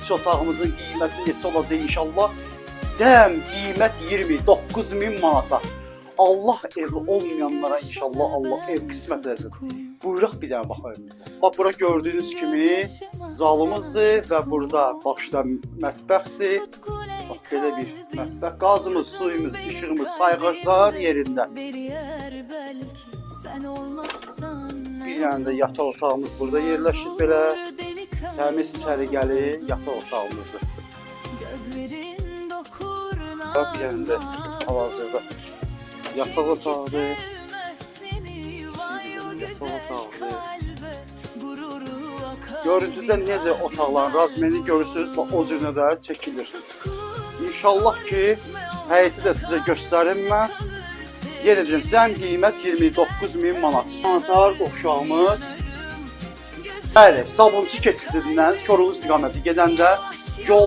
3 otağımızın qiyməti neçə olacaq inşallah? Cəm qiymət 29.000 manata. Allah evi olmayanlara inşallah Allah ev qismət etsin. Buyuraq bir dənə baxaq evimizə. Bax bura gördüyünüz kimi zalımızdır və burada başda mətbəxdir. Bax belə bir mətbəx. Qazımız, suyumuz, işığımız, sayğaclar yerində. Bir dənə də yataq otağımız burada yerləşir belə. Təmiz səliqəli yataq otağımızdır. Bax bir dənə də hal-hazırda yataq otağıdır. Görüntüdə necə otaqların razmeni görürsünüz, bax o cürə də çəkilir. İnşallah ki, həyəti də sizə göstərim mən. Yenə deyim, cəm qiymət 29.000 manat. Manatlar qovşağımız. Bəli, Sabunçu keçidindən Koroğlu istiqaməti gedəndə yol